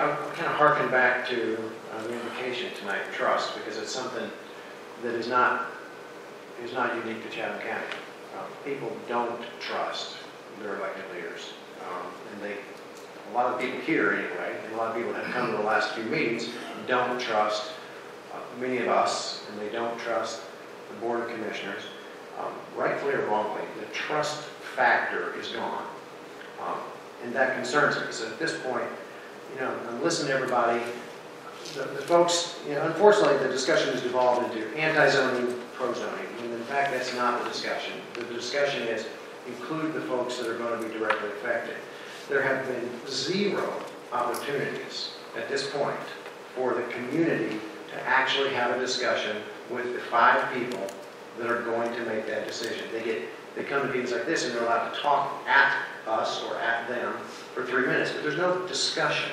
I kind of harken back to the invocation tonight, trust, because it's something that is not unique to Chatham County. People don't trust their elected leaders, and a lot of people here anyway, and a lot of people that have come to the last few meetings don't trust many of us, and they don't trust the Board of Commissioners. Rightfully or wrongly, the trust factor is gone, and that concerns me. So at this point, I'm listening to everybody. The folks, unfortunately, the discussion has devolved into anti-zoning, pro-zoning, and in fact, that's not the discussion. The discussion is include the folks that are going to be directly affected. There have been zero opportunities at this point for the community to actually have a discussion with the 5 people that are going to make that decision. They come to meetings like this and they're allowed to talk at us or at them for 3 minutes, but there's no discussion.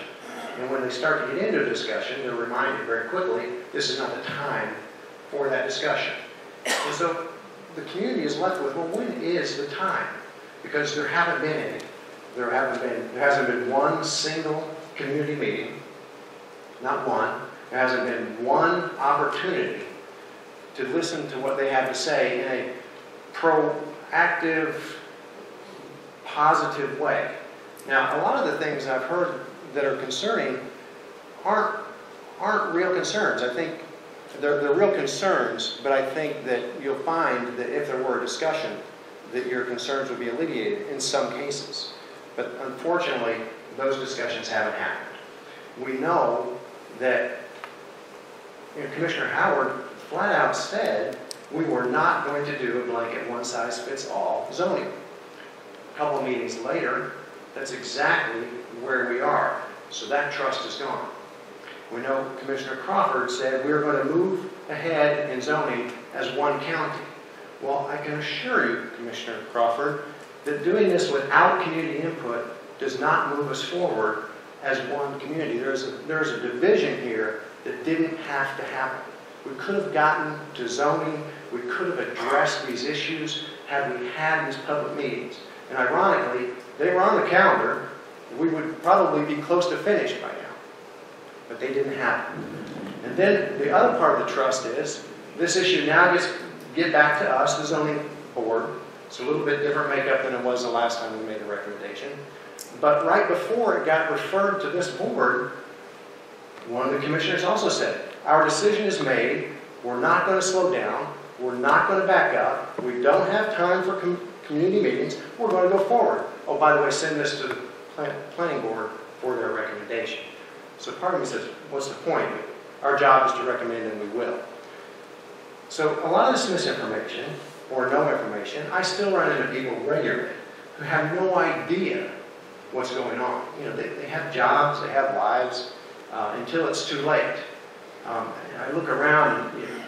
And when they start to get into a discussion, they're reminded very quickly, this is not the time for that discussion. And so the community is left with, well, when is the time? Because there haven't been any. There hasn't been one single community meeting, not one. There hasn't been one opportunity to listen to what they have to say in a proactive, positive way. Now, a lot of the things I've heard that are concerning aren't real concerns. I think they're real concerns, but I think that you'll find that if there were a discussion, that your concerns would be alleviated in some cases. But unfortunately, those discussions haven't happened. We know that Commissioner Howard flat out said we were not going to do a blanket one-size-fits-all zoning. A couple of meetings later, that's exactly where we are. So that trust is gone. We know Commissioner Crawford said we were going to move ahead in zoning as one county. Well, I can assure you, Commissioner Crawford, that doing this without community input does not move us forward as one community. There's a division here that didn't have to happen. We could have gotten to zoning, we could have addressed these issues had we had these public meetings. And ironically, they were on the calendar, we would probably be close to finished by now. But they didn't happen. And then the other part of the trust is, this issue now get back to us, the zoning board. It's a little bit different makeup than it was the last time we made the recommendation. But right before it got referred to this board, one of the commissioners also said, our decision is made, we're not going to slow down, we're not going to back up, we don't have time for community meetings, we're going to go forward. Oh, by the way, send this to the planning board for their recommendation. So part of me says, what's the point? Our job is to recommend, and we will. So a lot of this misinformation, or no information, I still run into people regularly who have no idea what's going on. They have jobs, they have lives, until it's too late. I look around, and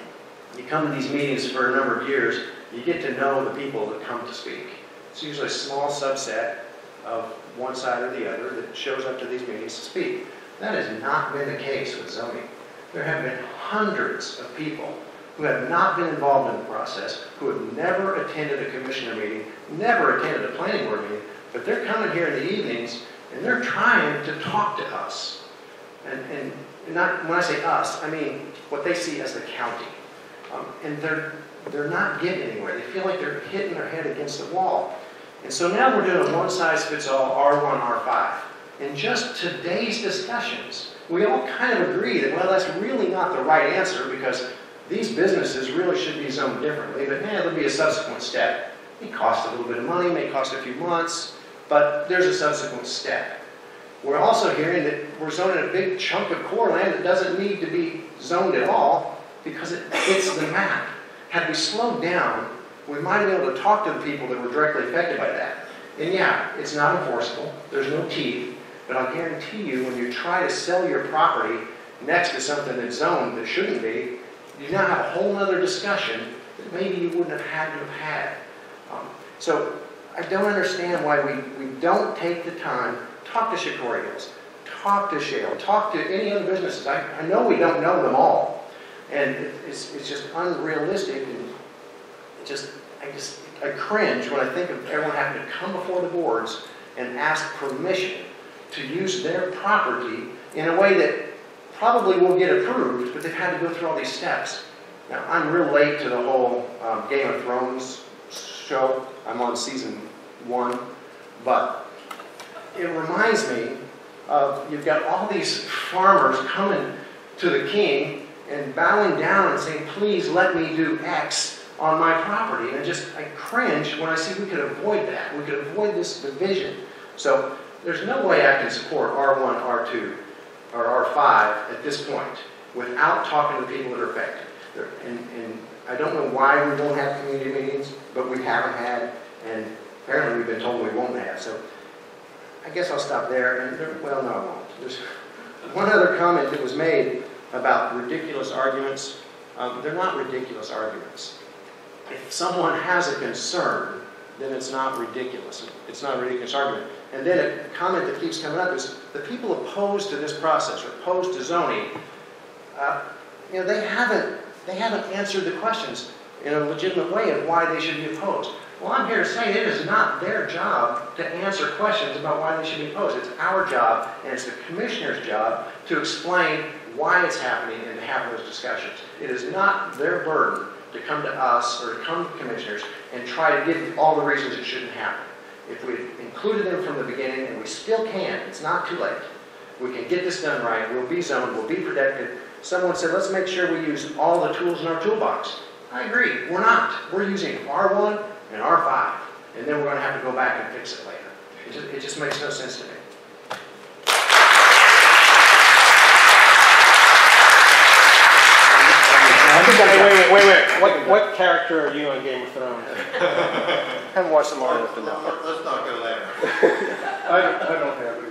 you come to these meetings for a number of years, you get to know the people that come to speak. It's usually a small subset of one side or the other that shows up to these meetings to speak. That has not been the case with zoning. There have been hundreds of people who have not been involved in the process, who have never attended a commissioner meeting, never attended a planning board meeting, but they're coming here in the evenings and they're trying to talk to us. And not, when I say us, I mean what they see as the county. And they're not getting anywhere. They feel like they're hitting their head against the wall. And so now we're doing a one-size-fits-all R1, R5. In just today's discussions, we all kind of agree that, well, that's really not the right answer because these businesses really should be zoned differently, but there'll be a subsequent step. It may cost a little bit of money, it may cost a few months, but there's a subsequent step. We're also hearing that we're zoning a big chunk of core land that doesn't need to be zoned at all because it fits the map. Had we slowed down, we might be able to talk to the people that were directly affected by that. And yeah, it's not enforceable, there's no teeth, but I'll guarantee you when you try to sell your property next to something that's zoned that shouldn't be, you now have a whole other discussion that maybe you wouldn't have had to have had. So I don't understand why we don't take the time, talk to Shikori Hills, talk to Shale, talk to any other businesses. I know we don't know them all. And it's just unrealistic. And I cringe when I think of everyone having to come before the boards and ask permission to use their property in a way that probably will get approved, but they've had to go through all these steps. Now, I'm real late to the whole Game of Thrones show. I'm on season 1, but it reminds me of, you've got all these farmers coming to the king and bowing down and saying, please let me do X on my property. And I cringe when I see we could avoid that. We could avoid this division. So there's no way I can support R1, R2, or R5 at this point without talking to people that are affected. And I don't know why we won't have community meetings, but we haven't had, and apparently we've been told we won't have. So I guess I'll stop there. And well, no, I won't. There's one other comment that was made about ridiculous arguments. They're not ridiculous arguments. If someone has a concern, then it's not ridiculous. It's not a ridiculous argument. And then a comment that keeps coming up is the people opposed to this process or opposed to zoning, they haven't answered the questions in a legitimate way of why they should be opposed. Well, I'm here to say it is not their job to answer questions about why they should be opposed. It's our job, and it's the commissioner's job to explain why it's happening and to have those discussions. It is not their burden to come to us or to come to commissioners and try to give all the reasons it shouldn't happen. If we included them from the beginning, and we still can, it's not too late. We can get this done right. We'll be zoned. We'll be protected. Someone said, let's make sure we use all the tools in our toolbox. I agree. We're not. We're using R1 and R5, and then we're going to have to go back and fix it later. It just makes no sense to me. Wait. What character are you on Game of Thrones? I haven't watched them all enough to know. Let's not go there. I don't have any.